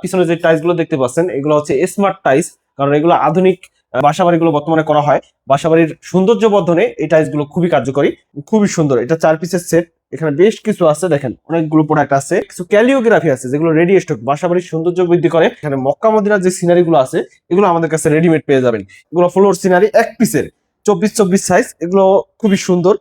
পিছনে যে টাইলস গুলো দেখতে পাচ্ছেন এগুলো হচ্ছে স্মার্ট টাইলস, কারণ এগুলো আধুনিক বাসাবাড়িগুলো বর্তমানে করা হয়। বাসাবাড়ির সৌন্দর্য বর্ধনে এই টাইলস গুলো খুবই কার্যকরী, খুবই সুন্দর। এটা 4 পিসের সেট, এখানে বেশ কিছু আছে, দেখেন অনেকগুলো প্রোডাক্ট আছে, কিছু ক্যালিওগ্রাফি আছে যেগুলো রেডি স্টক, বাসাবাড়ির সৌন্দর্য বৃদ্ধি করে। এখানে মক্কা মদিনার যে সিনারি গুলো আছে এগুলো আমাদের কাছে রেডিমেড পেয়ে যাবেন। এগুলো ফ্লোর সিনারি 1 পিসের 24-24 সাইজ, এগুলো খুবই সুন্দর,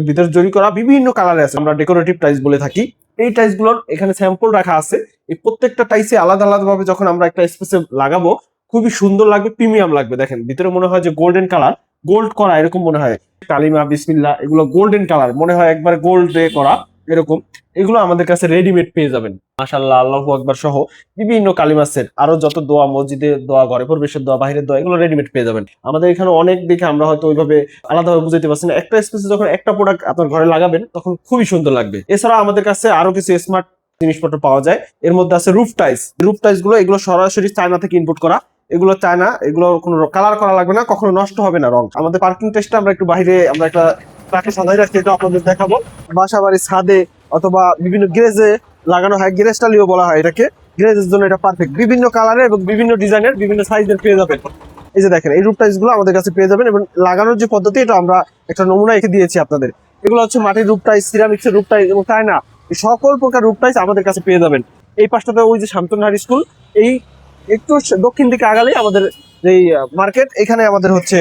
ভিতরে জরি করা বিভিন্ন কালারে আছে, আমরা ডেকোরেটিভ টাইলস বলে থাকি। এই টাইলস গুলোর এখানে স্যাম্পল রাখা আছে। এই প্রত্যেকটা টাইলসে আলাদা আলাদা ভাবে যখন আমরা একটা স্পেসে লাগাবো খুবই সুন্দর লাগবে, প্রিমিয়াম লাগবে। দেখেন ভিতরে মনে হয় যে গোল্ডেন কালার, গোল্ড করা এরকম মনে হয়, কালিমা বিসমিল্লাহ এগুলো গোল্ডেন কালার মনে হয়, একবার গোল্ড দিয়ে করা এরকম। এগুলো আমাদের কাছে রেডিমেড পেয়ে যাবেন। মাশাআল্লাহ, আল্লাহু আকবার সহ বিভিন্ন কালিমা সেট, আরো যত দোয়া, মসজিদে দোয়া, ঘরে প্রবেশের দোয়া, বাইরের দোয়া, এগুলো রেডিমেড পেয়ে যাবেন। আমাদের এখানে অনেক দেখে আমরা হয়তো ওইভাবে আলাদাভাবে বুঝাইতে পারছি না। একটা স্পেসে যখন একটা প্রোডাক্ট আপনার ঘরে লাগাবেন তখন খুবই সুন্দর লাগবে। এছাড়া আমাদের কাছে আরো কিছু স্মার্ট জিনিসপত্র পাওয়া যায়। এর মধ্যে আছে রুফ টাইলস। রুফ টাইলস গুলো এগুলো সরাসরি চায়না থেকে ইম্পোর্ট করা, এগুলো চায়না, এগুলো কোনো কালার করা লাগবে না, কখনো নষ্ট হবে না রং। আমাদের পার্কিং টেস্টটা আমরা একটু বাইরে আমরা একটা ট্রাকে সাজাই রাখছি, এটা আপনাদের দেখাবো। বাসা বাড়ির ছাদে অথবা বিভিন্ন গ্যারেজে লাগানো হয়, গ্যারেজ টালিও বলা হয় এটাকে। গ্যারেজের জন্য এটা পারফেক্ট, বিভিন্ন কালারের এবং বিভিন্ন ডিজাইনের, বিভিন্ন সাইজের পেয়ে যাবেন। এই যে দেখেন এই রুফ টাইলস গুলো আমাদের কাছে পেয়ে যাবেন, এবং লাগানোর যে পদ্ধতি এটা আমরা একটা নমুনা এঁকে দিয়েছি আপনাদের। এগুলো হচ্ছে মাটির রুফ টাইলস, সিরামিক্সের রুফ টাইলস এবং চায়না, সকল প্রকার রুফ টাইলস আমাদের কাছে পেয়ে যাবেন। এই পাশটাতে ওই যে শান্তনহার স্কুল, এই একটু দক্ষিণ দিকে আগালেই আমাদের যে মার্কেট, এখানে আমাদের হচ্ছে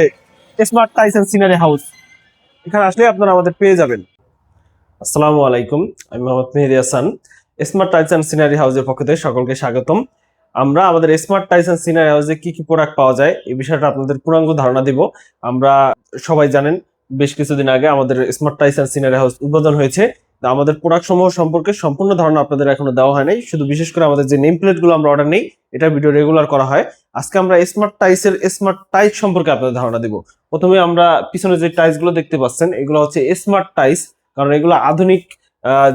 smart tiles and scenery house. এখানে আসলে আপনারা আমাদের পেয়ে যাবেন। আসসালামু আলাইকুম, আমি Mohammad Mehedi Hasan. Smart tiles and scenery হাউসের পক্ষ থেকে সকলকে স্বাগতম। আমরা আমাদের স্মার্ট টাইলস এন্ড সিনারি হাউসে কি কি প্রোডাক্ট পাওয়া যায় এই বিষয়টা আপনাদের পূর্ণাঙ্গ ধারণা দিব। আমরা সবাই জানেন বেশ কিছুদিন আগে আমাদের smart tiles and scenery house উদ্বোধন হয়েছে। আমাদের প্রোডাক্ট সমূহ সম্পর্কে সম্পূর্ণ ধারণা আপনাদের এখনো দেওয়া হয় নাই, শুধু বিশেষ করে আমাদের যে নেম প্লেট গুলো আমরা অর্ডার নেই এটা ভিডিও রেগুলার করা হয়। আজকে আমরা স্মার্ট টাইলস সম্পর্কে আপনাদের ধারণা দিব। প্রথমে আমরা পিছনে যে টাইলস গুলো দেখতে পাচ্ছেন এগুলো হচ্ছে স্মার্ট টাইলস, কারণ এগুলো আধুনিক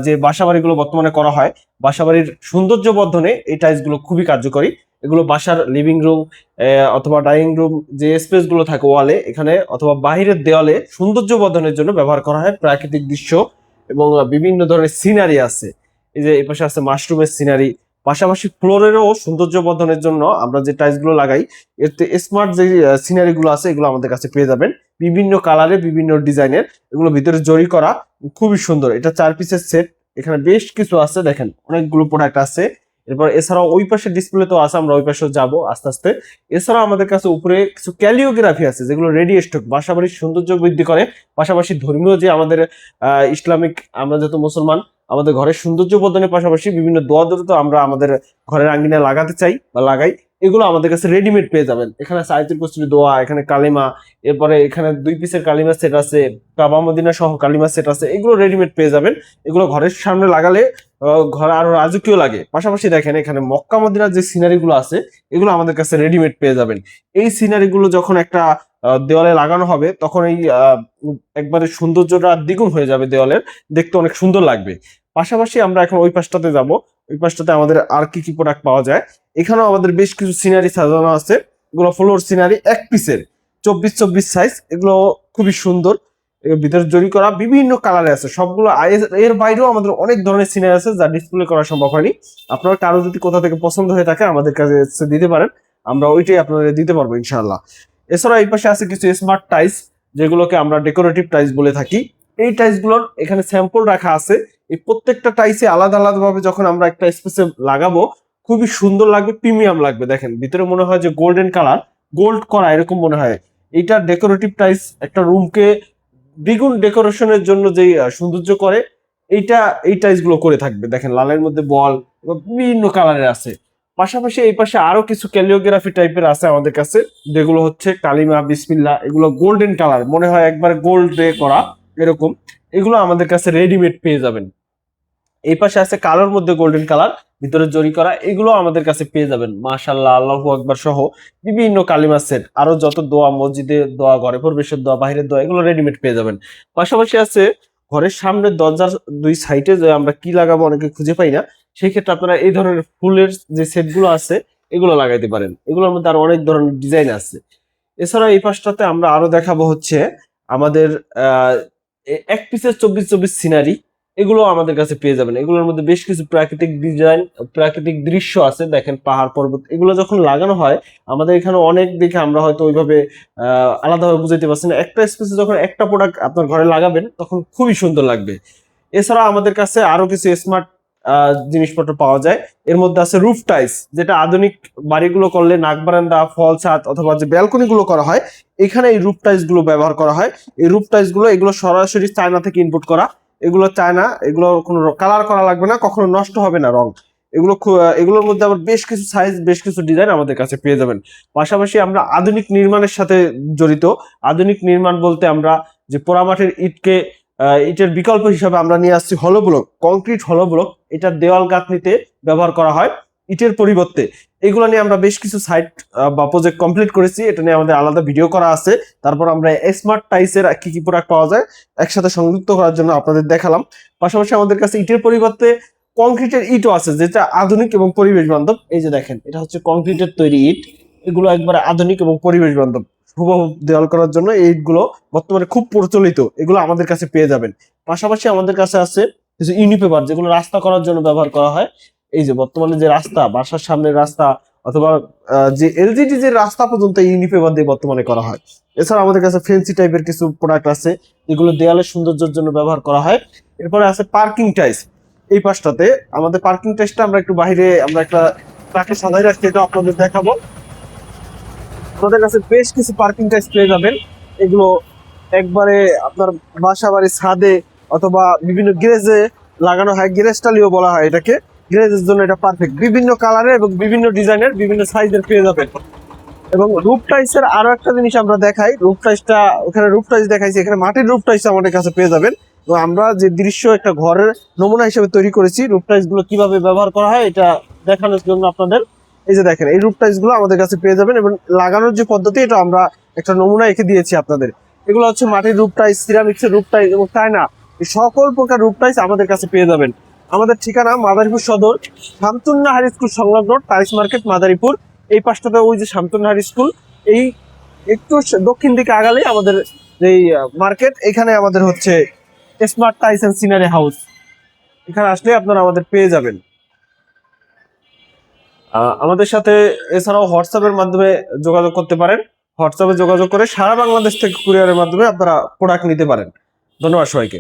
যে বাসাবাড়িগুলো বর্তমানে করা হয়, বাসাবাড়ির সৌন্দর্য বর্ধনে এই টাইলস গুলো খুবই কার্যকরী। এগুলো বাসার লিভিং রুম অথবা ডাইনিং রুম যে স্পেস গুলো থাকে ওয়ালে এখানে অথবা বাহিরের দেওয়ালে সৌন্দর্য বর্ধনের জন্য ব্যবহার করা হয়। প্রাকৃতিক দৃশ্য এবং বিভিন্ন ধরনের সিনারি আছে, এই যে এই পাশে আছে মাশরুমের সিনারি। পাশাপাশি ফ্লোরেরও সৌন্দর্য বর্ধনের জন্য আমরা যে টাইলস গুলো লাগাই, এতে স্মার্ট যে সিনারি গুলো আছে এগুলো আমাদের কাছে পেয়ে যাবেন বিভিন্ন কালারে, বিভিন্ন ডিজাইনের। এগুলো ভিতরে জরি করা, খুবই সুন্দর। এটা 4 পিসের সেট, এখানে বেশ কিছু আছে, দেখেন অনেকগুলো প্রোডাক্ট আছে। এরপর এছাড়াও ওই পাশে ডিসপ্লে তো আছে, আমরা ওই পাশেও যাবো আস্তে আস্তে। এছাড়াও আমাদের কাছে উপরে কিছু ক্যালিওগ্রাফি আছে যেগুলো রেডি স্টক, বাসাবাড়ির সৌন্দর্য বৃদ্ধি করে। পাশাপাশি ধর্মীয় যে আমাদের ইসলামিক, আমরা যেহেতু মুসলমান, আমাদের ঘরের সৌন্দর্য বর্ধনের পাশাপাশি বিভিন্ন দোয়া তো আমরা আমাদের ঘরের আঙ্গিনায় লাগাতে চাই বা লাগাই, এগুলো আমাদের কাছে রেডিমেড পেয়ে যাবেন। এখানে আয়াতুল কুরসির দোয়া, এখানে কালিমা, এরপরে এখানে 2 পিসের কালিমা সেট আছে, কাবা মদিনা সহ কালিমা সেট আছে, এগুলো রেডিমেড পেয়ে যাবেন। এগুলো ঘরের সামনে লাগালে ঘরে আরো রাজকীয় লাগে। পাশাপাশি দেখেন এখানে মক্কা মদিনার যে সিনারি গুলো আছে এগুলো আমাদের কাছে রেডিমেড পেয়ে যাবেন। এই সিনারি গুলো যখন একটা দেওয়ালে লাগানো হবে তখন এই একবারে সৌন্দর্যটা দ্বিগুণ হয়ে যাবে, দেওয়ালের দেখতে অনেক সুন্দর লাগবে। পাশাপাশি আমরা এখন ওই পাশটাতে যাব, ওই পাশটাতে আমাদের আর কি কি প্রোডাক্ট পাওয়া যায়। এখানেও আমাদের বেশ কিছু সিনারি সাজানো আছে, এগুলো ফ্লোর সিনারি 1 পিসের 24-24 সাইজ, এগুলো খুবই সুন্দর, ভিতরে জরি করা বিভিন্ন কালারে আছে সবগুলো। এর বাইরেও আমাদের অনেক ধরনের সিনারি আছে যা ডিসপ্লে করা সম্ভব হয়নি। আপনার কারো যদি কোথা থেকে পছন্দ হয়ে থাকে আমাদের কাছে দিতে পারেন, আমরা ওইটাই আপনাদের দিতে পারবো ইনশাআল্লাহ। এছাড়া এই পাশে আছে কিছু স্মার্ট টাইলস যেগুলোকে আমরা ডেকোরেটিভ টাইলস বলে থাকি। এই টাইলস গুলোর এখানে স্যাম্পল রাখা আছে। এই প্রত্যেকটা টাইলসে আলাদা আলাদা ভাবে যখন আমরা একটা স্পেসে লাগাবো খুবই সুন্দর লাগবে, প্রিমিয়াম লাগবে। দেখেন ভিতরে মনে হয় যে গোল্ডেন কালার, গোল্ড করা এরকম মনে হয়। এইটা ডেকোরেটিভ টাইলস একটা রুমকে দ্বিগুণ ডেকোরেশনের জন্য যে সৌন্দর্য করে, এই টাইলস গুলো করে থাকবে। দেখেন লালের মধ্যে বল এবং বিভিন্ন কালারের আছে। পাশাপাশি এই পাশে আরো কিছু ক্যালিওগ্রাফি টাইপের আছে আমাদের কাছে, যেগুলো হচ্ছে কালিমা বিসমিল্লাহ, এগুলো গোল্ডেন কালার মনে হয়, একবার গোল্ড দিয়ে করা এরকম। এগুলো আমাদের কাছে রেডিমেড পেয়ে যাবেন। এই পাশে আছে কালোর মধ্যে গোল্ডেন কালার, ভিতরে জরি করা, এগুলো আমাদের কাছে পেয়ে যাবেন। মাশাআল্লাহ, আল্লাহু আকবার সহ বিভিন্ন কালিমা সেট, আরো যত দোয়া, মসজিদে দোয়া, ঘরে প্রবেশের দোয়া, বাইরের দোয়া, এগুলো রেডিমেড পেয়ে যাবেন। পাশাপাশি আছে ঘরের সামনের দরজার 2 সাইডে যে আমরা কি লাগাবো অনেকে খুঁজে পাই না, সেই ক্ষেত্রে আপনারা এই ধরনের ফুলের যে সেট গুলো আছে এগুলো লাগাইতে পারেন। এগুলোর মধ্যে আরো অনেক ধরনের ডিজাইন আছে। এছাড়া এই পাশটাতে আমরা আরো দেখাবো হচ্ছে আমাদের 1 পিসের 24-24 সিনারি। এগুলো আমাদের কাছে পেয়ে যাবেন। এগুলোর মধ্যে বেশ কিছু প্রাকৃতিক ডিজাইন, প্রাকৃতিক দৃশ্য আছে। দেখেন পাহাড় পর্বত, এগুলো যখন লাগানো হয় আমাদের এখানে অনেক দেখে আমরা হয়তো ওইভাবে আলাদাভাবে বুঝাইতে পারছি না। একটা স্পেসে যখন একটা প্রোডাক্ট আপনার ঘরে লাগাবেন তখন খুবই সুন্দর লাগবে। এছাড়া আমাদের কাছে আরো কিছু স্মার্ট জিনিসপত্র পাওয়া যায়। এর মধ্যে আছে রুফ টাইলস, যেটা আধুনিক বাড়িগুলো করলে নাক বারান্দা, ফল ছাদ অথবা যে ব্যালকনি গুলো করা হয়, এখানে এই রুফ টাইলস গুলো ব্যবহার করা হয়। এই রুফ টাইলস গুলো এগুলো সরাসরি চায়না থেকে ইম্পোর্ট করা। এগুলো চায়না, এগুলো কোনো কালার করা লাগবে না, কখনো নষ্ট হবে না রং। এগুলোর মধ্যে আবার বেশ কিছু সাইজ, বেশ কিছু ডিজাইন আমাদের কাছে পেয়ে যাবেন। পাশাপাশি আমরা আধুনিক নির্মাণের সাথে জড়িত। আধুনিক নির্মাণ বলতে আমরা যে পোড়ামাটির ইটকে ইটের বিকল্প হিসাবে আমরা নিয়ে আসছি হলো ব্লক, কংক্রিট হলো ব্লক। এটার দেওয়াল গাঁথনিতে ব্যবহার করা হয় ইটের পরিবর্তে। এগুলো নিয়ে আমরা বেশ কিছু সাইট বা প্রজেক্ট কমপ্লিট করেছি, এটা নিয়ে আমাদের আলাদা ভিডিও করা আছে। তারপর আমরা স্মার্ট টাইলসের কি কি প্রোডাক্ট পাওয়া যায় একসাথে সংযুক্ত করার জন্য আপনাদের দেখালাম। পাশাপাশি আমাদের কাছে ইটের পরিবর্তে কংক্রিটের ইটও আছে, যেটা আধুনিক এবং পরিবেশ বান্ধব। এই যে দেখেন, এটা হচ্ছে কংক্রিটের তৈরি ইট। এগুলো একবারে আধুনিক এবং পরিবেশ বান্ধব। হুবহু দেওয়াল করার জন্য এই ইটগুলো বর্তমানে খুব প্রচলিত, এগুলো আমাদের কাছে পেয়ে যাবেন। পাশাপাশি আমাদের কাছে আছে কিছু ইউনিপেপার, যেগুলো রাস্তা করার জন্য ব্যবহার করা হয়। এই যে বর্তমানে যে রাস্তা, বাসার সামনের রাস্তা অথবা যে এলজিডি যে রাস্তা পর্যন্ত ইউনিপেপার দিয়ে বর্তমানে করা হয়। এছাড়া আমাদের কাছে ফেন্সি টাইপের কিছু প্রোডাক্ট আছে, যেগুলো দেয়ালের সৌন্দর্যের জন্য ব্যবহার করা হয়। এরপরে আছে পার্কিং টাইলস। এই পাশটাতে আমাদের পার্কিং টাইলসটা আমরা একটু বাইরে আমরা একটা ট্রাকে সাজাই রাখছি, এটা আপনাদের দেখাবো। আমাদের কাছে বেশ কিছু পার্কিং টাইলস পেয়ে যাবেন। এগুলো একবারে আপনার বাসা বাড়ির ছাদে অথবা বিভিন্ন গ্যারেজে লাগানো হয়, গ্যারেজ টালিও বলা হয় এটাকে। গ্যারেজের জন্য এটা পারফেক্ট, বিভিন্ন কালারের এবং বিভিন্ন ডিজাইনের, বিভিন্ন সাইজের পেয়ে যাবেন। এবং রুফ টাইলসের আরো একটা জিনিস আমরা দেখাই, রুফ টাইলসটা ওখানে রুফ টাইলস দেখাইছি, এখানে মাটির রুফ টাইলস আমাদের কাছে পেয়ে যাবেন। তো আমরা যে দৃশ্য একটা ঘরের নমুনা হিসেবে তৈরি করেছি, রুফ টাইলস গুলো কিভাবে ব্যবহার করা হয় এটা দেখানোর জন্য আপনাদের। এই যে দেখেন, এই রুফ টাইলস গুলো আমাদের কাছে পেয়ে যাবেন এবং লাগানোর যে পদ্ধতি এটা আমরা একটা নমুনা এঁকে দিয়েছি আপনাদের। এগুলো হচ্ছে মাটির রুফ টাইলস, সিরামিক্সের রুফ টাইলস এবং চায়না, এই সকল প্রকার রুফ টাইলস আমাদের কাছে পেয়ে যাবেন। আমাদের ঠিকানা মাদারীপুর সদর, শামসুন্নাহার স্কুল সংলগ্ন টাইলস মার্কেট মাদারীপুর। এই পাশটাতে ওই যে শামসুন্নাহার স্কুল, এই একটু দক্ষিণ দিকে আগালে আমাদের যেই মার্কেট, এখানে আমাদের হচ্ছে smart tiles and scenery house. এখানে আসলে আপনারা আমাদের পেয়ে যাবেন। আমাদের সাথে এছাড়াও হোয়াটসঅ্যাপের মাধ্যমে যোগাযোগ করতে পারেন। হোয়াটসঅ্যাপে যোগাযোগ করে সারা বাংলাদেশ থেকে কুরিয়ারের মাধ্যমে আপনারা প্রোডাক্ট নিতে পারেন। ধন্যবাদ সবাইকে।